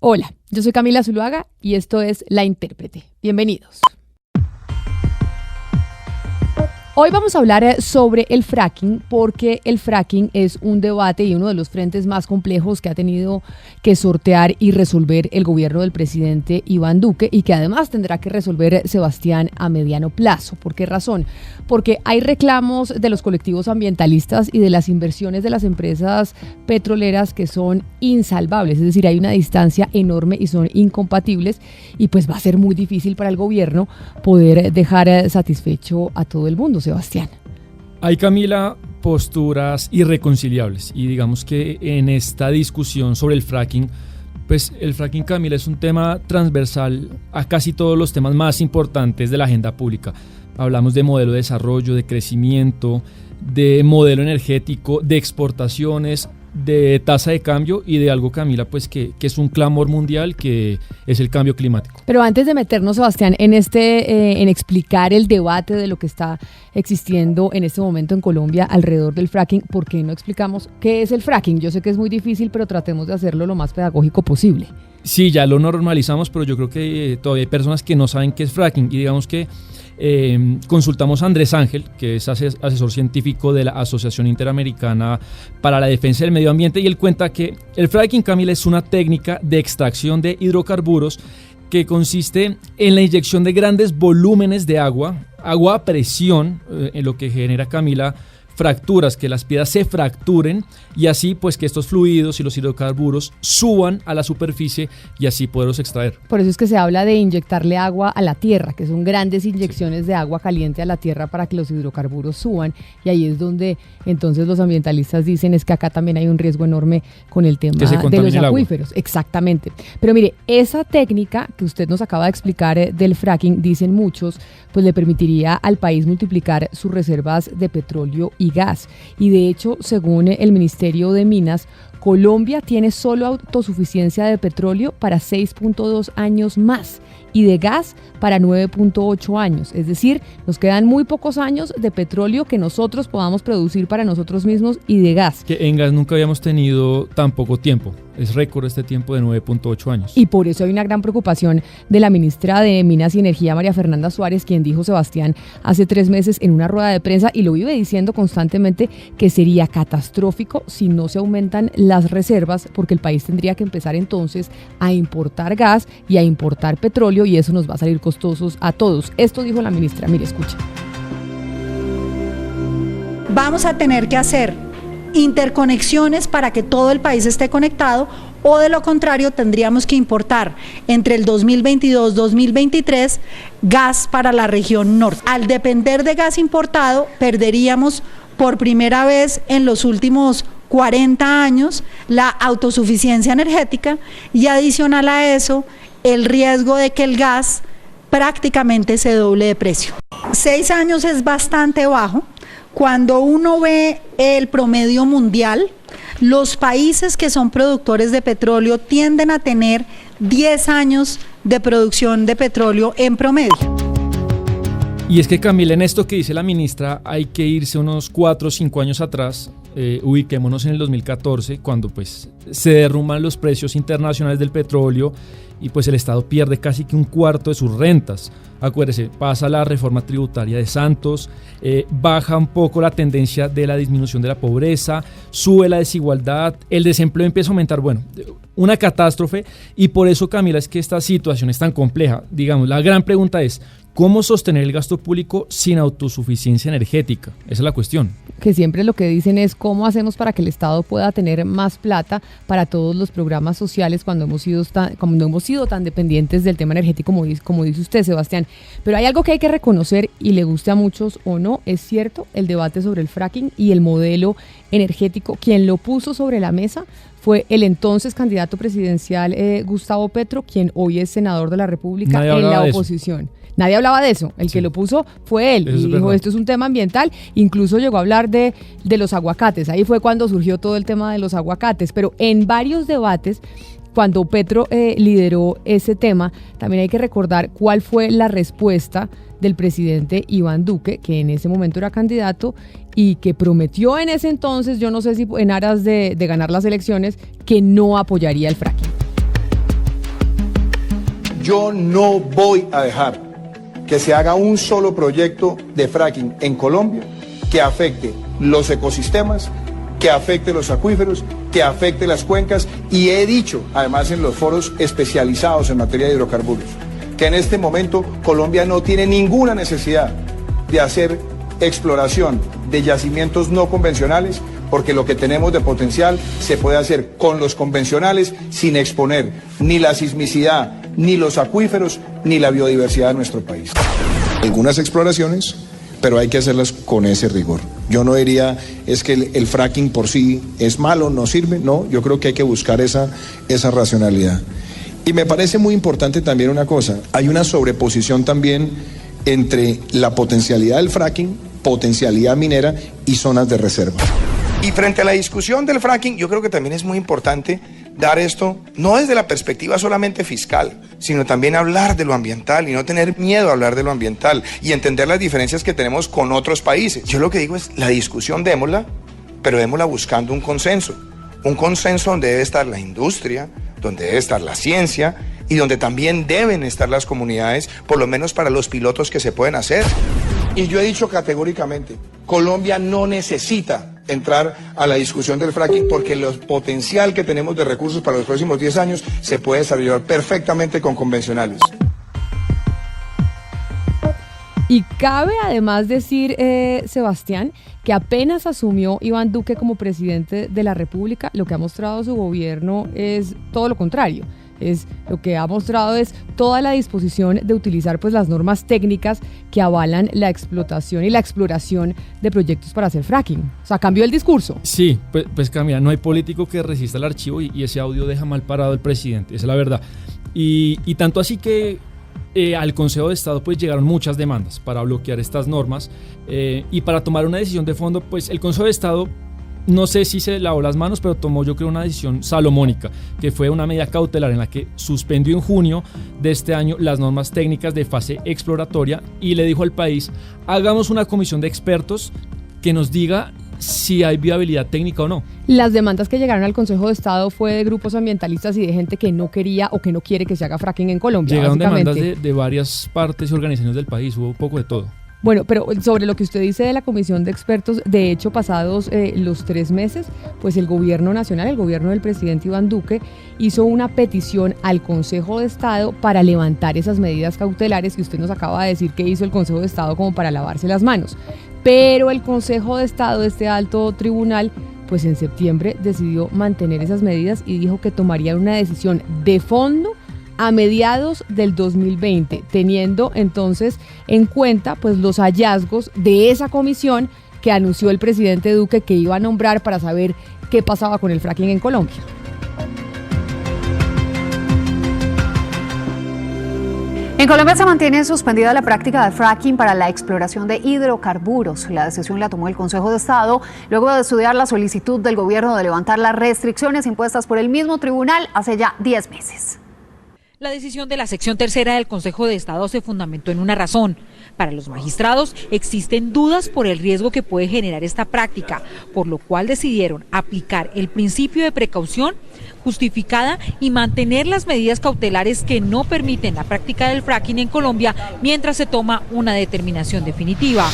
Hola, yo soy Camila Zuluaga y esto es La Intérprete. Bienvenidos. Hoy vamos a hablar sobre el fracking porque el fracking es un debate y uno de los frentes más complejos que ha tenido que sortear y resolver el gobierno del presidente Iván Duque y que además tendrá que resolver Sebastián a mediano plazo. ¿Por qué razón? Porque hay reclamos de los colectivos ambientalistas y de las inversiones de las empresas petroleras que son insalvables, es decir, hay una distancia enorme y son incompatibles y pues va a ser muy difícil para el gobierno poder dejar satisfecho a todo el mundo. Sebastián. Hay, Camila, posturas irreconciliables y digamos que en esta discusión sobre el fracking, pues el fracking, Camila, es un tema transversal a casi todos los temas más importantes de la agenda pública. Hablamos de modelo de desarrollo, de crecimiento, de modelo energético, de exportaciones, de tasa de cambio y de algo, Camila, pues que es un clamor mundial, que es el cambio climático. Pero antes de meternos, Sebastián, en explicar el debate de lo que está existiendo en este momento en Colombia alrededor del fracking, ¿por qué no explicamos qué es el fracking? Yo sé que es muy difícil, pero tratemos de hacerlo lo más pedagógico posible. Sí, ya lo normalizamos, pero yo creo que todavía hay personas que no saben qué es fracking y digamos que consultamos a Andrés Ángel, que es asesor científico de la Asociación Interamericana para la Defensa del Medio Ambiente, y él cuenta que el fracking, Camila, es una técnica de extracción de hidrocarburos que consiste en la inyección de grandes volúmenes de agua a presión, en lo que genera, Camila, fracturas, que las piedras se fracturen y así pues que estos fluidos y los hidrocarburos suban a la superficie y así poderlos extraer. Por eso es que se habla de inyectarle agua a la tierra, que son grandes inyecciones de agua caliente a la tierra para que los hidrocarburos suban, y ahí es donde entonces los ambientalistas dicen es que acá también hay un riesgo enorme con el tema de los acuíferos. Exactamente. Pero mire, esa técnica que usted nos acaba de explicar del fracking, dicen muchos, pues le permitiría al país multiplicar sus reservas de petróleo y gas. Y de hecho, según el Ministerio de Minas, Colombia tiene solo autosuficiencia de petróleo para 6.2 años más y de gas para 9.8 años. Es decir, nos quedan muy pocos años de petróleo que nosotros podamos producir para nosotros mismos y de gas. Que en gas nunca habíamos tenido tan poco tiempo. Es récord este tiempo de 9.8 años. Y por eso hay una gran preocupación de la ministra de Minas y Energía, María Fernanda Suárez, quien dijo, Sebastián, hace 3 meses en una rueda de prensa, y lo vive diciendo constantemente, que sería catastrófico si no se aumentan las reservas, porque el país tendría que empezar entonces a importar gas y a importar petróleo, y eso nos va a salir costosos a todos. Esto dijo la ministra. Mire, escucha. Vamos a tener que hacer interconexiones para que todo el país esté conectado, o de lo contrario tendríamos que importar entre el 2022-2023 gas para la región norte. Al depender de gas importado, perderíamos por primera vez en los últimos 40 años la autosuficiencia energética, y adicional a eso el riesgo de que el gas prácticamente se doble de precio. 6 años es bastante bajo. Cuando uno ve el promedio mundial, los países que son productores de petróleo tienden a tener 10 años de producción de petróleo en promedio. Y es que, Camila, en esto que dice la ministra hay que irse unos 4 o 5 años atrás. Ubiquémonos en el 2014, cuando pues se derrumban los precios internacionales del petróleo y pues el Estado pierde casi que un cuarto de sus rentas. Acuérdese, pasa la reforma tributaria de Santos, baja un poco la tendencia de la disminución de la pobreza, sube la desigualdad, el desempleo empieza a aumentar, bueno, una catástrofe. Y por eso, Camila, es que esta situación es tan compleja. Digamos, la gran pregunta es, ¿cómo sostener el gasto público sin autosuficiencia energética? Esa es la cuestión. Que siempre lo que dicen es cómo hacemos para que el Estado pueda tener más plata para todos los programas sociales cuando hemos sido tan dependientes del tema energético como dice usted, Sebastián. Pero hay algo que hay que reconocer, y le guste a muchos o no, es cierto, el debate sobre el fracking y el modelo energético. Quien lo puso sobre la mesa fue el entonces candidato presidencial Gustavo Petro, quien hoy es senador de la República en la oposición. Nadie hablaba de eso, el que lo puso fue él, y dijo esto es un tema ambiental, incluso llegó a hablar de los aguacates, ahí fue cuando surgió todo el tema de los aguacates, pero en varios debates, cuando Petro lideró ese tema, también hay que recordar cuál fue la respuesta del presidente Iván Duque, que en ese momento era candidato y que prometió en ese entonces, yo no sé si en aras de ganar las elecciones, que no apoyaría el fracking. Yo no voy a dejar que se haga un solo proyecto de fracking en Colombia que afecte los ecosistemas, que afecte los acuíferos, que afecte las cuencas, y he dicho, además en los foros especializados en materia de hidrocarburos, que en este momento Colombia no tiene ninguna necesidad de hacer exploración de yacimientos no convencionales, porque lo que tenemos de potencial se puede hacer con los convencionales sin exponer ni la sismicidad, ni los acuíferos, ni la biodiversidad de nuestro país. Algunas exploraciones, pero hay que hacerlas con ese rigor. Yo no diría, es que el fracking por sí es malo, no sirve, no, yo creo que hay que buscar esa racionalidad. Y me parece muy importante también una cosa, hay una sobreposición también entre la potencialidad del fracking, potencialidad minera y zonas de reserva. Y frente a la discusión del fracking, yo creo que también es muy importante dar esto, no desde la perspectiva solamente fiscal, sino también hablar de lo ambiental y no tener miedo a hablar de lo ambiental y entender las diferencias que tenemos con otros países. Yo lo que digo es, la discusión démosla, pero démosla buscando un consenso donde debe estar la industria, donde debe estar la ciencia y donde también deben estar las comunidades, por lo menos para los pilotos que se pueden hacer. Y yo he dicho categóricamente, Colombia no necesita entrar a la discusión del fracking porque el potencial que tenemos de recursos para los próximos 10 años se puede desarrollar perfectamente con convencionales. Y cabe además decir, Sebastián, que apenas asumió Iván Duque como presidente de la República, lo que ha mostrado su gobierno es todo lo contrario. Lo que ha mostrado es toda la disposición de utilizar pues las normas técnicas que avalan la explotación y la exploración de proyectos para hacer fracking. O sea, cambió el discurso. Sí, pues Camila, no hay político que resista el archivo y ese audio deja mal parado al presidente, esa es la verdad. Y tanto así que al Consejo de Estado pues llegaron muchas demandas para bloquear estas normas y para tomar una decisión de fondo, pues el Consejo de Estado no sé si se lavó las manos, pero tomó yo creo una decisión salomónica, que fue una medida cautelar en la que suspendió en junio de este año las normas técnicas de fase exploratoria y le dijo al país, hagamos una comisión de expertos que nos diga si hay viabilidad técnica o no. Las demandas que llegaron al Consejo de Estado fue de grupos ambientalistas y de gente que no quería o que no quiere que se haga fracking en Colombia. Llegaron demandas de varias partes y organizaciones del país, hubo un poco de todo. Bueno, pero sobre lo que usted dice de la comisión de expertos, de hecho, pasados los 3 meses, pues el gobierno nacional, el gobierno del presidente Iván Duque, hizo una petición al Consejo de Estado para levantar esas medidas cautelares que usted nos acaba de decir que hizo el Consejo de Estado como para lavarse las manos. Pero el Consejo de Estado, este alto tribunal, pues en septiembre decidió mantener esas medidas y dijo que tomaría una decisión de fondo a mediados del 2020, teniendo entonces en cuenta pues los hallazgos de esa comisión que anunció el presidente Duque que iba a nombrar para saber qué pasaba con el fracking en Colombia. En Colombia se mantiene suspendida la práctica de fracking para la exploración de hidrocarburos. La decisión la tomó el Consejo de Estado luego de estudiar la solicitud del gobierno de levantar las restricciones impuestas por el mismo tribunal hace ya 10 meses. La decisión de la sección tercera del Consejo de Estado se fundamentó en una razón. Para los magistrados existen dudas por el riesgo que puede generar esta práctica, por lo cual decidieron aplicar el principio de precaución justificada y mantener las medidas cautelares que no permiten la práctica del fracking en Colombia mientras se toma una determinación definitiva.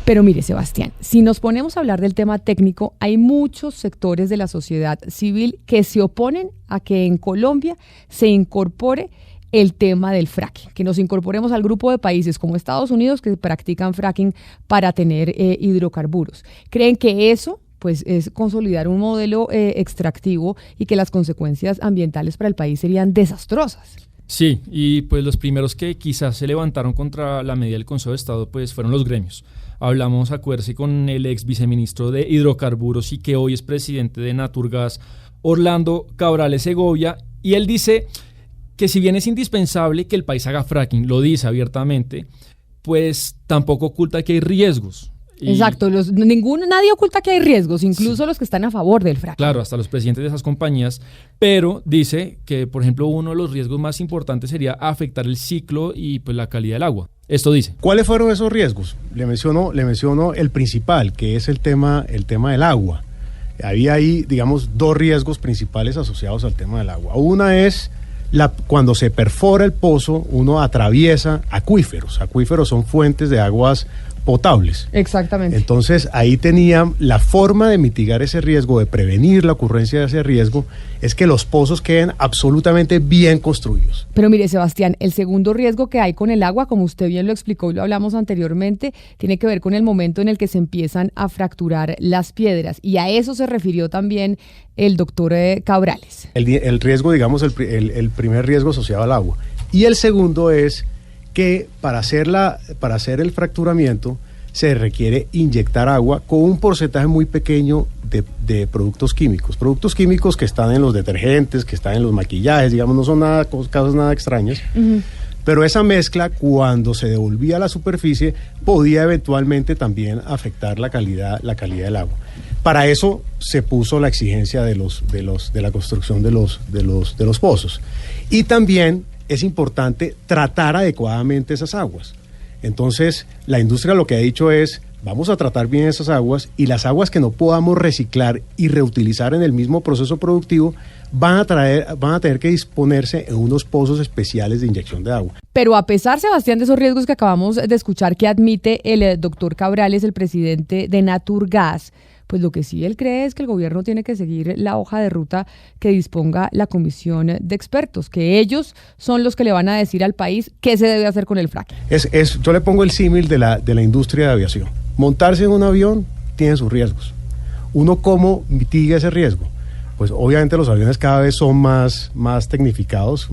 Pero mire, Sebastián, si nos ponemos a hablar del tema técnico, hay muchos sectores de la sociedad civil que se oponen a que en Colombia se incorpore el tema del fracking, que nos incorporemos al grupo de países como Estados Unidos que practican fracking para tener hidrocarburos. Creen que eso pues es consolidar un modelo extractivo y que las consecuencias ambientales para el país serían desastrosas. Sí, y pues los primeros que quizás se levantaron contra la medida del Consejo de Estado pues fueron los gremios. Hablamos, acuérdese, con el ex viceministro de Hidrocarburos y que hoy es presidente de Naturgas, Orlando Cabrales Segovia, y él dice que si bien es indispensable que el país haga fracking, lo dice abiertamente, pues tampoco oculta que hay riesgos. Exacto, nadie oculta que hay riesgos, incluso sí, los que están a favor del fracking. Claro, hasta los presidentes de esas compañías, pero dice que, por ejemplo, uno de los riesgos más importantes sería afectar el ciclo y pues la calidad del agua. Esto dice. ¿Cuáles fueron esos riesgos? Le menciono el principal, que es el tema del agua. Había ahí, digamos, 2 riesgos principales asociados al tema del agua. Una es Cuando se perfora el pozo, uno atraviesa acuíferos. Acuíferos son fuentes de aguas potables. Exactamente. Entonces, ahí tenía la forma de mitigar ese riesgo, de prevenir la ocurrencia de ese riesgo, es que los pozos queden absolutamente bien construidos. Pero mire, Sebastián, el segundo riesgo que hay con el agua, como usted bien lo explicó y lo hablamos anteriormente, tiene que ver con el momento en el que se empiezan a fracturar las piedras. Y a eso se refirió también el doctor Cabrales. El riesgo, digamos, el primer riesgo asociado al agua. Y el segundo es que para hacer el fracturamiento se requiere inyectar agua con un porcentaje muy pequeño de productos químicos que están en los detergentes, que están en los maquillajes, digamos, no son casos nada extraños. Uh-huh. Pero esa mezcla, cuando se devolvía a la superficie, podía eventualmente también afectar la calidad del agua. Para eso se puso la exigencia de la construcción de los pozos. Y también es importante tratar adecuadamente esas aguas. Entonces, la industria lo que ha dicho es, vamos a tratar bien esas aguas, y las aguas que no podamos reciclar y reutilizar en el mismo proceso productivo van a tener que disponerse en unos pozos especiales de inyección de agua. Pero a pesar, Sebastián, de esos riesgos que acabamos de escuchar que admite el doctor Cabrales, el presidente de Naturgas, pues lo que sí él cree es que el gobierno tiene que seguir la hoja de ruta que disponga la comisión de expertos, que ellos son los que le van a decir al país qué se debe hacer con el fracking. Yo le pongo el símil de la industria de aviación. Montarse en un avión tiene sus riesgos. ¿Uno cómo mitiga ese riesgo? Pues obviamente los aviones cada vez son más tecnificados,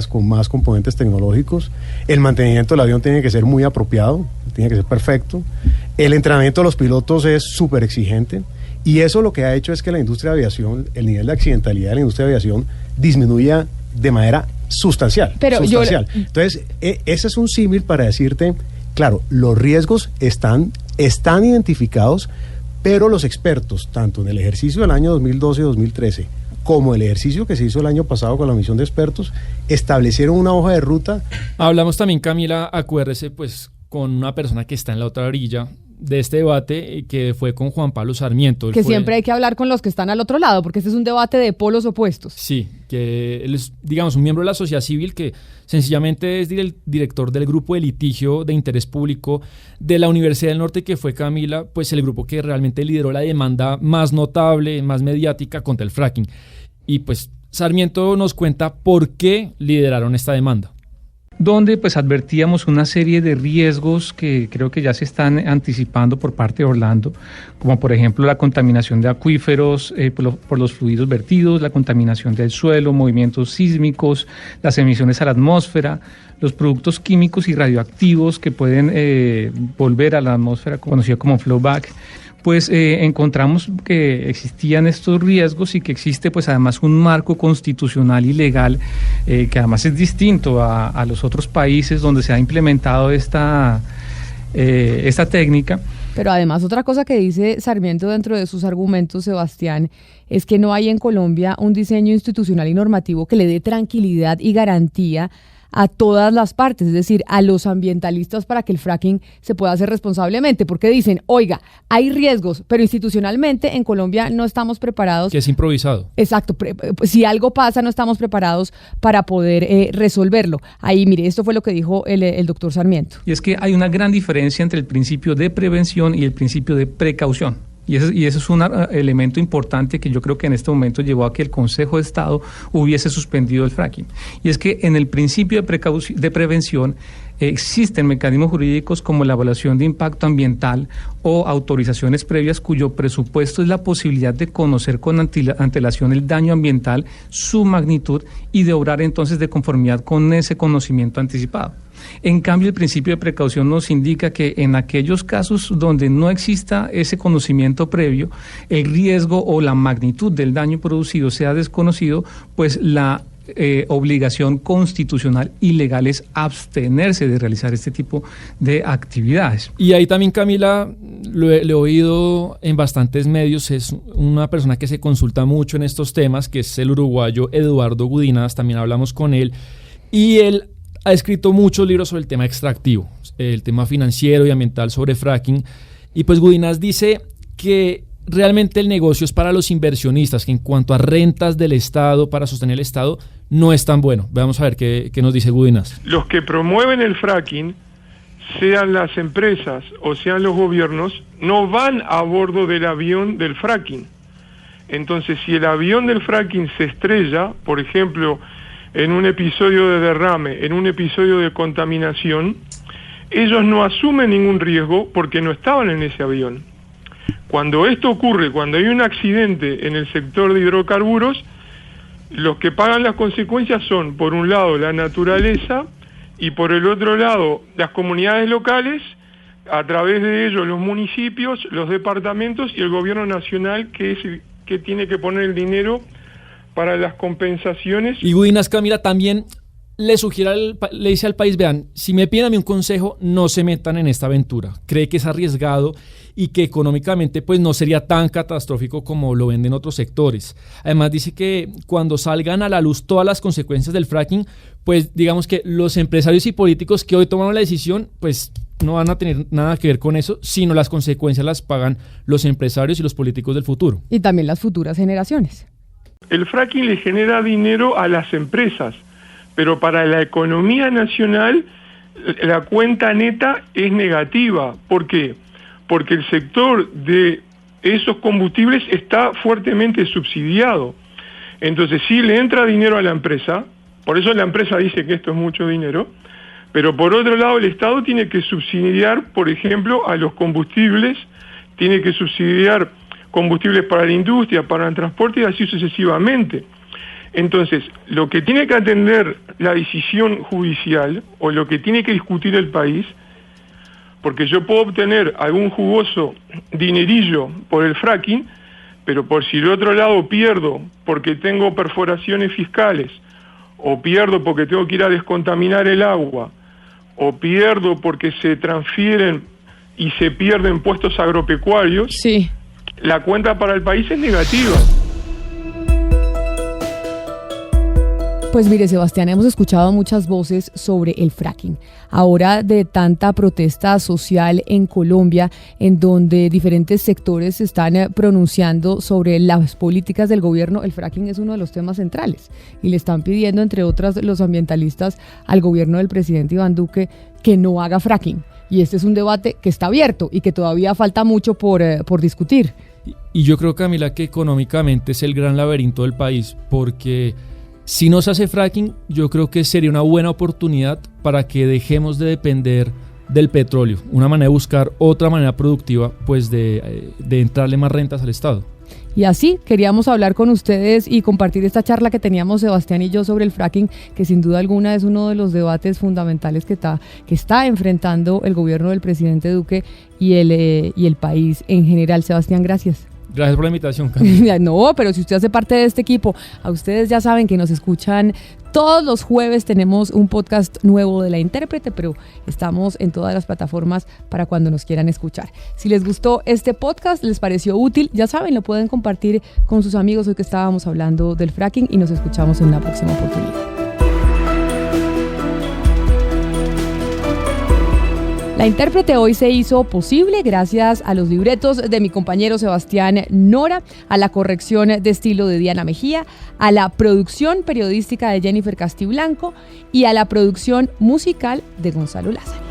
con más componentes tecnológicos. El mantenimiento del avión tiene que ser muy apropiado, tiene que ser perfecto. El entrenamiento de los pilotos es súper exigente, y eso lo que ha hecho es que la industria de aviación, el nivel de accidentalidad de la industria de aviación disminuya de manera sustancial. Entonces, ese es un símil para decirte, claro, los riesgos están identificados, pero los expertos, tanto en el ejercicio del año 2012 y 2013, como el ejercicio que se hizo el año pasado con la misión de expertos, establecieron una hoja de ruta. Hablamos también, Camila, acuérdese, pues, con una persona que está en la otra orilla de este debate, que fue con Juan Pablo Sarmiento. Siempre hay que hablar con los que están al otro lado, porque este es un debate de polos opuestos. Sí, que él es, digamos, un miembro de la sociedad civil que sencillamente es el director del grupo de litigio de interés público de la Universidad del Norte, que fue, Camila, pues el grupo que realmente lideró la demanda más notable, más mediática contra el fracking. Y pues Sarmiento nos cuenta por qué lideraron esta demanda. Donde pues advertíamos una serie de riesgos que creo que ya se están anticipando por parte de Orlando, como por ejemplo la contaminación de acuíferos por los fluidos vertidos, la contaminación del suelo, movimientos sísmicos, las emisiones a la atmósfera, los productos químicos y radioactivos que pueden volver a la atmósfera, conocido como flowback. Pues encontramos que existían estos riesgos y que existe pues además un marco constitucional y legal que además es distinto a los otros países donde se ha implementado esta técnica. Pero además otra cosa que dice Sarmiento dentro de sus argumentos, Sebastián, es que no hay en Colombia un diseño institucional y normativo que le dé tranquilidad y garantía a todas las partes, es decir, a los ambientalistas, para que el fracking se pueda hacer responsablemente, porque dicen, oiga, hay riesgos, pero institucionalmente en Colombia no estamos preparados. Que es improvisado. Exacto, si algo pasa no estamos preparados para poder resolverlo. Ahí, mire, esto fue lo que dijo el doctor Sarmiento. Y es que hay una gran diferencia entre el principio de prevención y el principio de precaución. Y ese es un elemento importante que yo creo que en este momento llevó a que el Consejo de Estado hubiese suspendido el fracking. Y es que en el principio de prevención existen mecanismos jurídicos como la evaluación de impacto ambiental o autorizaciones previas cuyo presupuesto es la posibilidad de conocer con antelación el daño ambiental, su magnitud, y de obrar entonces de conformidad con ese conocimiento anticipado. En cambio, el principio de precaución nos indica que en aquellos casos donde no exista ese conocimiento previo, el riesgo o la magnitud del daño producido sea desconocido, pues la obligación constitucional y legal es abstenerse de realizar este tipo de actividades. Y ahí también, Camila, le he oído en bastantes medios, es una persona que se consulta mucho en estos temas, que es el uruguayo Eduardo Gudinas, también hablamos con él, y él ha escrito muchos libros sobre el tema extractivo, el tema financiero y ambiental sobre fracking, y pues Gudinas dice que realmente el negocio es para los inversionistas, que en cuanto a rentas del Estado, para sostener el Estado, no es tan bueno. Vamos a ver qué nos dice Gudinas. Los que promueven el fracking, sean las empresas o sean los gobiernos, no van a bordo del avión del fracking. Entonces, si el avión del fracking se estrella, por ejemplo, en un episodio de derrame, en un episodio de contaminación, ellos no asumen ningún riesgo porque no estaban en ese avión. Cuando esto ocurre, cuando hay un accidente en el sector de hidrocarburos, los que pagan las consecuencias son, por un lado, la naturaleza y por el otro lado, las comunidades locales, a través de ellos los municipios, los departamentos y el gobierno nacional, que es el que tiene que poner el dinero para las compensaciones. Y Gudinas, Camila, también le dice al país, vean, si me piden a mí un consejo, no se metan en esta aventura. Cree que es arriesgado y que económicamente pues no sería tan catastrófico como lo ven en otros sectores. Además dice que cuando salgan a la luz todas las consecuencias del fracking, pues digamos que los empresarios y políticos que hoy tomaron la decisión, pues no van a tener nada que ver con eso, sino las consecuencias las pagan los empresarios y los políticos del futuro. Y también las futuras generaciones. El fracking le genera dinero a las empresas, pero para la economía nacional la cuenta neta es negativa. ¿Por qué? Porque el sector de esos combustibles está fuertemente subsidiado. Entonces, sí le entra dinero a la empresa, por eso la empresa dice que esto es mucho dinero, pero por otro lado el Estado tiene que subsidiar, por ejemplo, a los combustibles, tiene que subsidiar combustibles para la industria, para el transporte y así sucesivamente. Entonces, lo que tiene que atender la decisión judicial o lo que tiene que discutir el país, porque yo puedo obtener algún jugoso dinerillo por el fracking, pero por si del otro lado pierdo porque tengo perforaciones fiscales, o pierdo porque tengo que ir a descontaminar el agua, o pierdo porque se transfieren y se pierden puestos agropecuarios, sí, la cuenta para el país es negativa. Pues mire, Sebastián, hemos escuchado muchas voces sobre el fracking. Ahora, de tanta protesta social en Colombia, en donde diferentes sectores se están pronunciando sobre las políticas del gobierno, el fracking es uno de los temas centrales. Y le están pidiendo, entre otras, los ambientalistas al gobierno del presidente Iván Duque que no haga fracking. Y este es un debate que está abierto y que todavía falta mucho por discutir. Y yo creo, Camila, que económicamente es el gran laberinto del país, porque si no se hace fracking, yo creo que sería una buena oportunidad para que dejemos de depender del petróleo, una manera de buscar otra manera productiva, pues de entrarle más rentas al Estado. Y así queríamos hablar con ustedes y compartir esta charla que teníamos Sebastián y yo sobre el fracking, que sin duda alguna es uno de los debates fundamentales que está enfrentando el gobierno del presidente Duque y el país en general. Sebastián, gracias. Gracias por la invitación, Camila. No, pero si usted hace parte de este equipo, a ustedes ya saben que nos escuchan todos los jueves. Tenemos un podcast nuevo de La Intérprete, pero estamos en todas las plataformas para cuando nos quieran escuchar. Si les gustó este podcast, les pareció útil, ya saben, lo pueden compartir con sus amigos hoy que estábamos hablando del fracking, y nos escuchamos en una próxima oportunidad. La Intérprete hoy se hizo posible gracias a los libretos de mi compañero Sebastián Nora, a la corrección de estilo de Diana Mejía, a la producción periodística de Jennifer Castiblanco y a la producción musical de Gonzalo Lázaro.